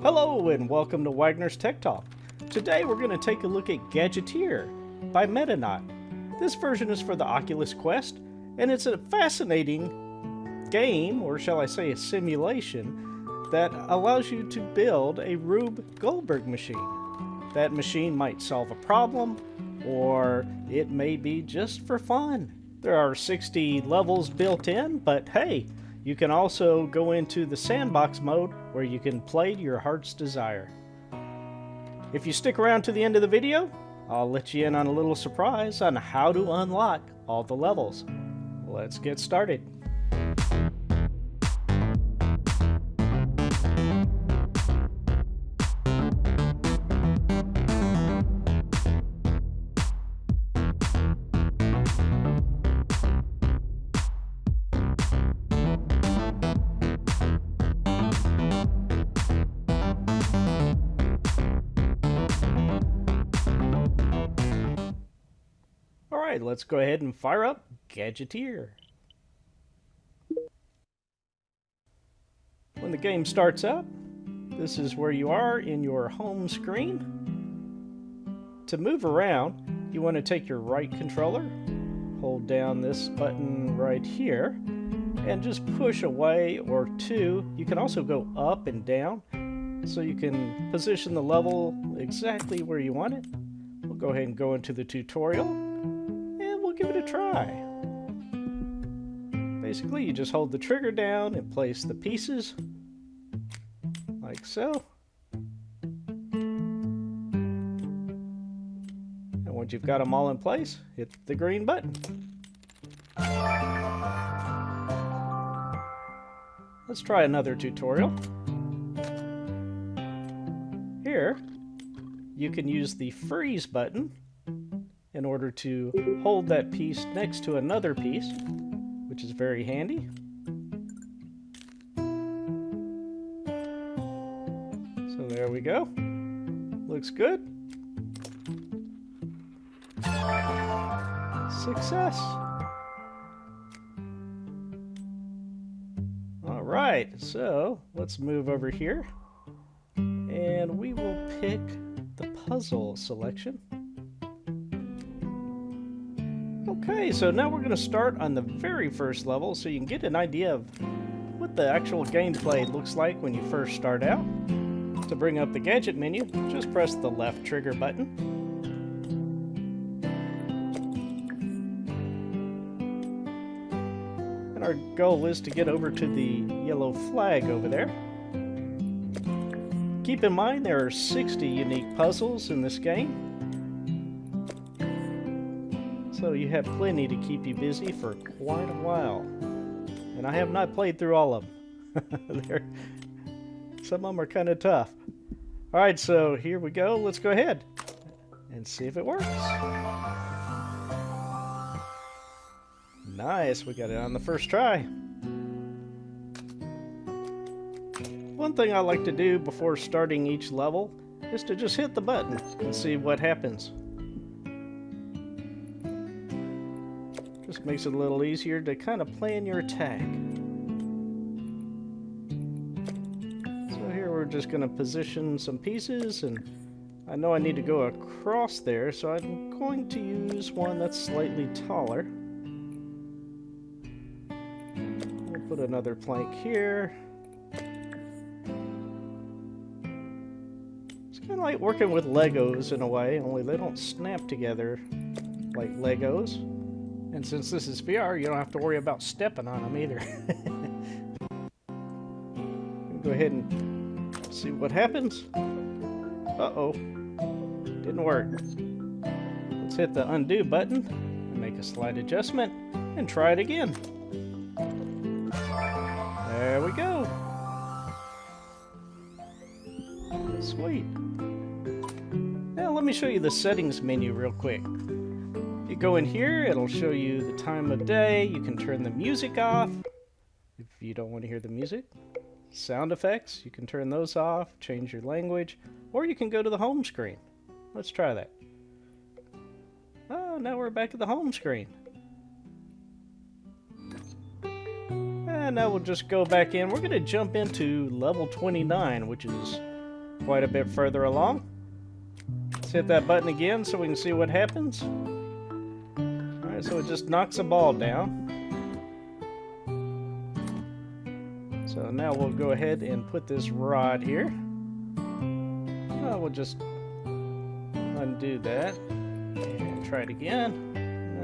Hello and welcome to Wagner's Tech Talk. Today we're going to take a look at Gadgeteer by Metanaut. This version is for the Oculus Quest, and it's a fascinating game, or shall I say a simulation, that allows you to build a Rube Goldberg machine. That machine might solve a problem, or it may be just for fun. There are 60 levels built in, but hey, you can also go into the Sandbox mode where you can play to your heart's desire. If you stick around to the end of the video, I'll let you in on a little surprise on how to unlock all the levels. Let's get started. Alright, let's go ahead and fire up Gadgeteer. When the game starts up, this is where you are in your home screen. To move around, you want to take your right controller, hold down this button right here, and just push away or two. You can also go up and down, so you can position the level exactly where you want it. We'll go ahead and go into the tutorial. Give it a try. Basically, you just hold the trigger down and place the pieces like so. And once you've got them all in place, hit the green button. Let's try another tutorial. Here, you can use the freeze button in order to hold that piece next to another piece, which is very handy. So there we go. Looks good. Success. All right, so let's move over here and we will pick the puzzle selection. Okay, so now we're going to start on the very first level so you can get an idea of what the actual gameplay looks like when you first start out. To bring up the gadget menu, just press the left trigger button. And our goal is to get over to the yellow flag over there. Keep in mind there are 60 unique puzzles in this game. So you have plenty to keep you busy for quite a while. And I have not played through all of them. Some of them are kind of tough. Alright, so here we go. Let's go ahead and see if it works. Nice, we got it on the first try. One thing I like to do before starting each level is to just hit the button and see what happens. Just makes it a little easier to kind of plan your attack. So here we're just going to position some pieces, and I know I need to go across there, so I'm going to use one that's slightly taller. We'll put another plank here. It's kind of like working with Legos in a way, only they don't snap together like Legos. And since this is VR, you don't have to worry about stepping on them either. Go ahead and see what happens. Uh-oh. Didn't work. Let's hit the undo button and make a slight adjustment and try it again. There we go. Sweet. Now let me show you the settings menu real quick. You go in here, it'll show you the time of day. You can turn the music off if you don't want to hear the music. Sound effects, you can turn those off, change your language, or you can go to the home screen. Let's try that. Oh, now we're back at the home screen. And now we'll just go back in. We're going to jump into level 29, which is quite a bit further along. Let's hit that button again so we can see what happens. Alright, so it just knocks a ball down. So now we'll go ahead and put this rod here. We'll just undo that and try it again.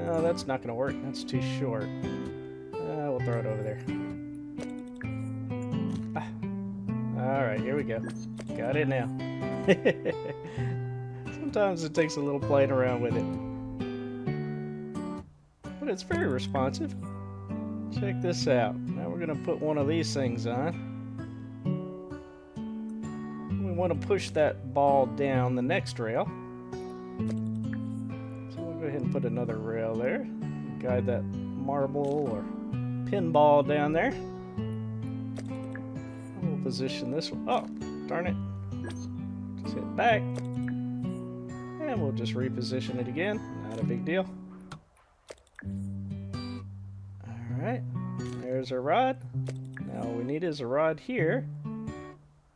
No, that's not going to work. That's too short. We'll throw it over there. Alright, here we go. Got it now. Sometimes it takes a little playing around with it. But it's very responsive. Check this out. Now we're going to put one of these things on. We want to push that ball down the next rail. So we'll go ahead and put another rail there. Guide that marble or pinball down there. We'll position this one. Oh, darn it. Just hit back. And we'll just reposition it again. Not a big deal. Alright. There's our rod. Now all we need is a rod here.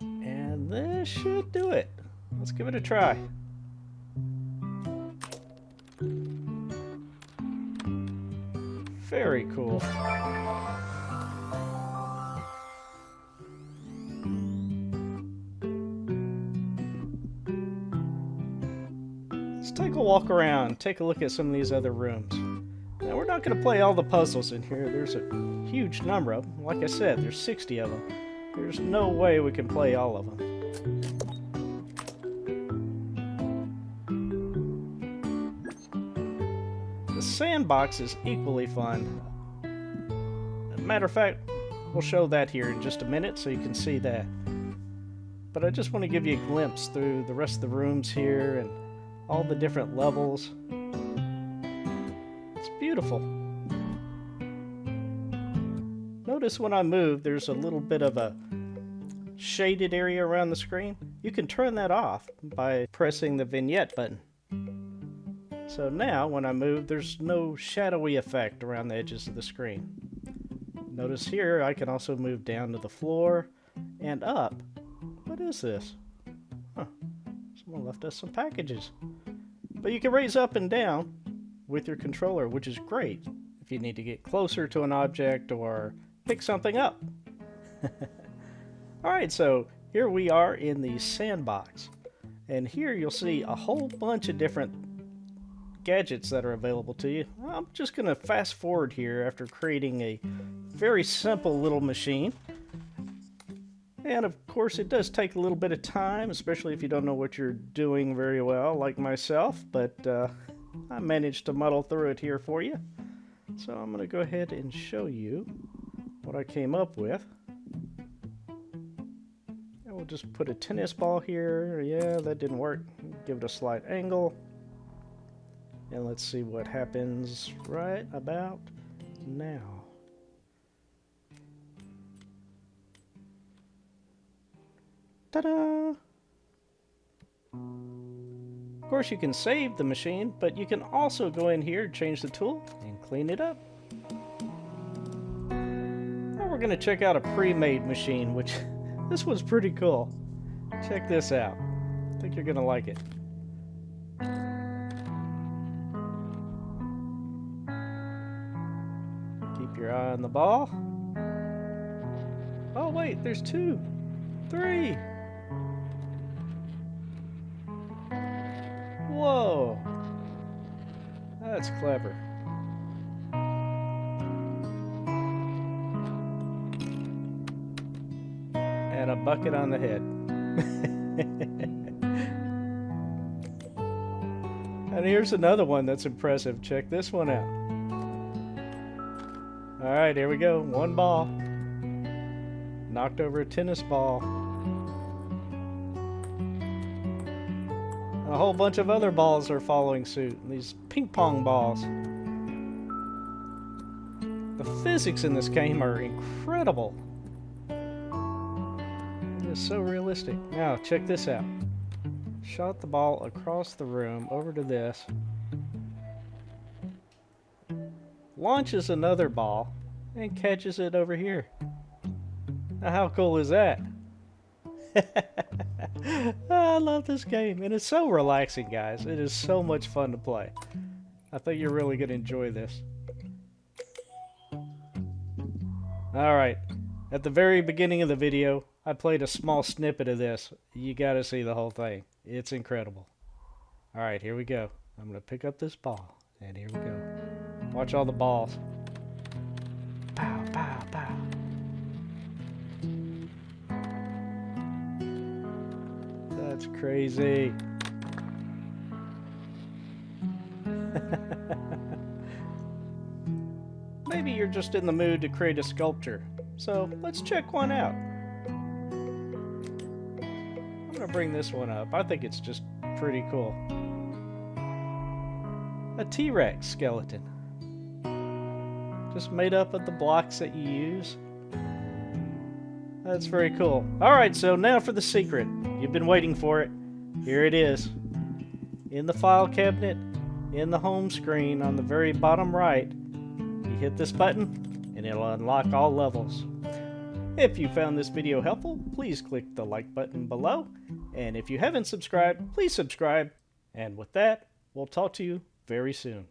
And this should do it. Let's give it a try. Very cool. Let's take a walk around, take a look at some of these other rooms. Now we're not going to play all the puzzles in here. There's a huge number of them. Like I said, there's 60 of them. There's no way we can play all of them. The Sandbox is equally fun. Matter of fact, we'll show that here in just a minute so you can see that. But I just want to give you a glimpse through the rest of the rooms here and all the different levels. It's beautiful. Notice when I move, there's a little bit of a shaded area around the screen. You can turn that off by pressing the vignette button. So now, when I move, there's no shadowy effect around the edges of the screen. Notice here, I can also move down to the floor and up. What is this? Huh. Someone left us some packages. But you can raise up and down with your controller, which is great if you need to get closer to an object or pick something up. Alright, so here we are in the Sandbox. And here you'll see a whole bunch of different gadgets that are available to you. I'm just going to fast forward here after creating a very simple little machine. And of course it does take a little bit of time, especially if you don't know what you're doing very well, like myself, but I managed to muddle through it here for you. So I'm going to go ahead and show you what I came up with. And we'll just put a tennis ball here. Yeah, that didn't work. Give it a slight angle. And let's see what happens right about now. Ta-da! Of course you can save the machine, but you can also go in here, change the tool, and clean it up. Now we're going to check out a pre-made machine, which this one's pretty cool. Check this out. I think you're going to like it. Keep your eye on the ball. Oh wait, there's 2, 3. Whoa! That's clever. And a bucket on the head. And here's another one that's impressive. Check this one out. Alright, here we go. One ball. Knocked over a tennis ball. A whole bunch of other balls are following suit. These ping pong balls. The physics in this game are incredible. It is so realistic. Now, check this out. Shot the ball across the room over to this. Launches another ball and catches it over here. Now, how cool is that? I love this game, and it's so relaxing, guys. It is so much fun to play. I think you're really going to enjoy this. Alright, at the very beginning of the video, I played a small snippet of this. You got to see the whole thing. It's incredible. Alright, here we go. I'm going to pick up this ball, and here we go. Watch all the balls. Pow, pow, pow. That's crazy. Maybe you're just in the mood to create a sculpture, so let's check one out. I'm gonna bring this one up. I think it's just pretty cool. A T-Rex skeleton. Just made up of the blocks that you use. That's very cool. Alright, so now for the secret. You've been waiting for it. Here it is. In the file cabinet, in the home screen on the very bottom right, you hit this button and it'll unlock all levels. If you found this video helpful, please click the like button below. And if you haven't subscribed, please subscribe. And with that, we'll talk to you very soon.